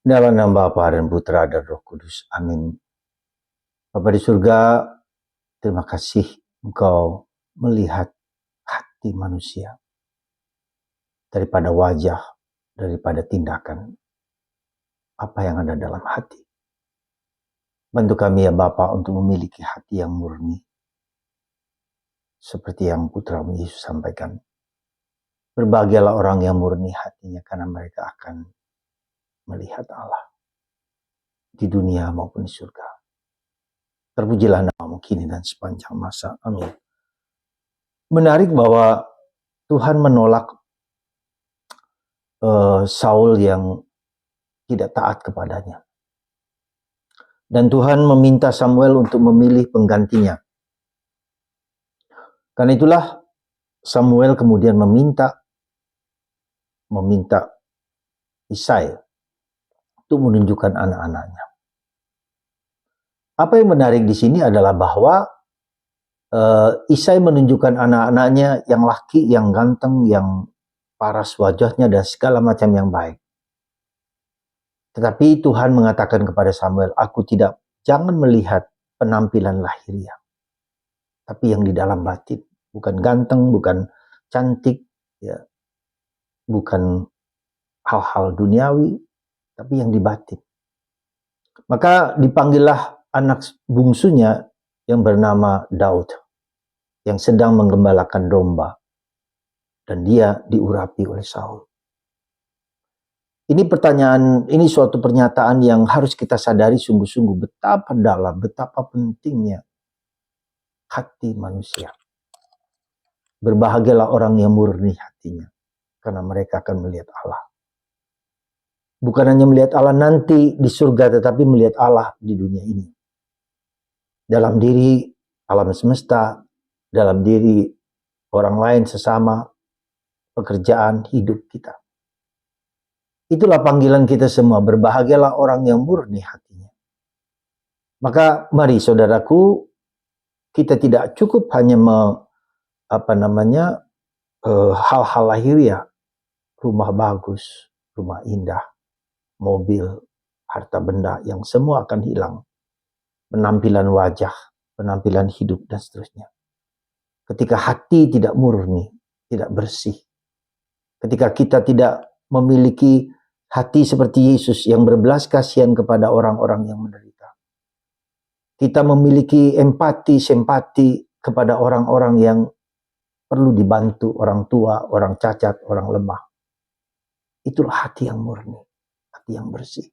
Dalam nama Bapa dan Putra dan Roh Kudus. Amin. Bapa di surga, terima kasih Engkau melihat hati manusia daripada wajah, daripada tindakan, apa yang ada dalam hati. Bantu kami ya Bapa untuk memiliki hati yang murni, seperti yang Putra-Mu Yesus sampaikan. Berbahagialah orang yang murni hatinya, karena mereka akan melihat Allah di dunia maupun di surga. Terpujilah nama-Mu kini dan sepanjang masa. Amin. Menarik bahwa Tuhan menolak Saul yang tidak taat kepadanya. Dan Tuhan meminta Samuel untuk memilih penggantinya. Karena itulah Samuel kemudian meminta Isai untuk menunjukkan anak-anaknya. Apa yang menarik di sini adalah bahwa Isai menunjukkan anak-anaknya yang laki, yang ganteng, yang paras wajahnya dan segala macam yang baik. Tetapi Tuhan mengatakan kepada Samuel, jangan melihat penampilan lahiriah, tapi yang di dalam batin. Bukan ganteng, bukan cantik, ya, bukan hal-hal duniawi, tapi yang di batin. Maka dipanggillah anak bungsunya yang bernama Daud, yang sedang menggembalakan domba, dan dia diurapi oleh Saul. Ini suatu pernyataan yang harus kita sadari sungguh-sungguh betapa dalam, betapa pentingnya hati manusia. Berbahagialah orang yang murni hatinya, karena mereka akan melihat Allah. Bukan hanya melihat Allah nanti di surga, tetapi melihat Allah di dunia ini. Dalam diri alam semesta, dalam diri orang lain sesama, pekerjaan, hidup kita. Itulah panggilan kita semua, berbahagialah orang yang murni hatinya. Maka mari saudaraku, kita tidak cukup hanya hal-hal lahiriah, rumah bagus, rumah indah, mobil, harta benda yang semua akan hilang. Penampilan wajah, penampilan hidup, dan seterusnya. Ketika hati tidak murni, tidak bersih. Ketika kita tidak memiliki hati seperti Yesus yang berbelas kasihan kepada orang-orang yang menderita. Kita memiliki empati, simpati kepada orang-orang yang perlu dibantu, orang tua, orang cacat, orang lemah. Itulah hati yang murni, hati yang bersih.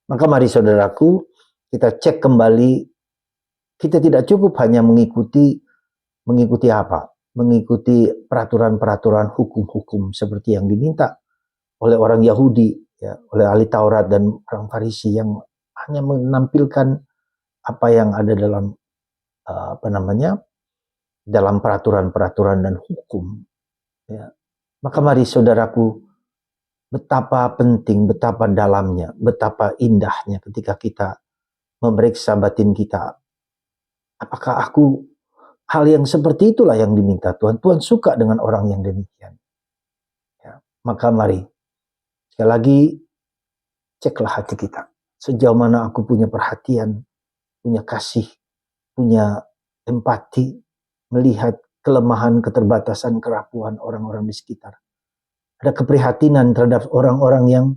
Maka mari saudaraku, kita cek kembali, kita tidak cukup hanya mengikuti apa? Mengikuti peraturan-peraturan hukum-hukum seperti yang diminta oleh orang Yahudi, ya, oleh ahli Taurat dan orang Farisi yang hanya menampilkan apa yang ada dalam dalam peraturan-peraturan dan hukum. Ya. Maka mari saudaraku, betapa penting, betapa dalamnya, betapa indahnya ketika kita memeriksa batin kita. Apakah hal yang seperti itulah yang diminta Tuhan. Tuhan suka dengan orang yang demikian. Ya. Maka mari, sekali lagi, ceklah hati kita. Sejauh mana aku punya perhatian, punya kasih, punya empati, melihat kelemahan, keterbatasan, kerapuhan orang-orang di sekitar. Ada keprihatinan terhadap orang-orang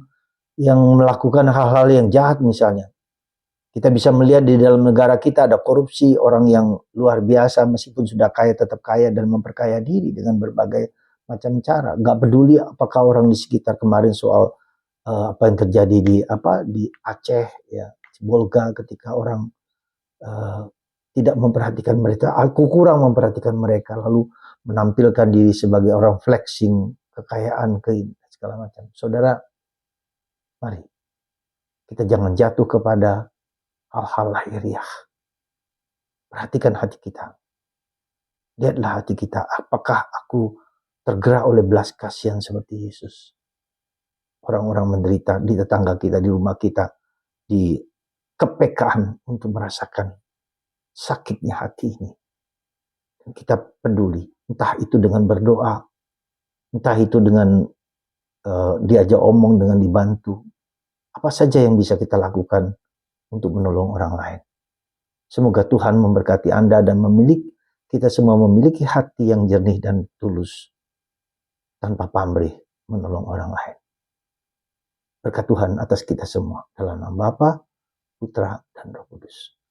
yang melakukan hal-hal yang jahat misalnya. Kita bisa melihat di dalam negara kita ada korupsi, orang yang luar biasa meskipun sudah kaya tetap kaya dan memperkaya diri dengan berbagai macam cara. Gak peduli apakah orang di sekitar kemarin soal apa yang terjadi di Aceh, ya, Bolga, ketika orang tidak memperhatikan mereka, aku kurang memperhatikan mereka, lalu menampilkan diri sebagai orang flexing kekayaan, segala macam. Saudara, mari kita jangan jatuh kepada hal-hal lahiriah. Perhatikan hati kita. Lihatlah hati kita. Apakah aku tergerak oleh belas kasihan seperti Yesus? Orang-orang menderita di tetangga kita, di rumah kita, di kepekaan untuk merasakan sakitnya hati ini. Dan kita peduli. Entah itu dengan berdoa, entah itu dengan diajak omong, dengan dibantu. Apa saja yang bisa kita lakukan untuk menolong orang lain. Semoga Tuhan memberkati Anda dan kita semua memiliki hati yang jernih dan tulus tanpa pamrih menolong orang lain. Berkat Tuhan atas kita semua dalam nama Bapa, Putra, dan Roh Kudus.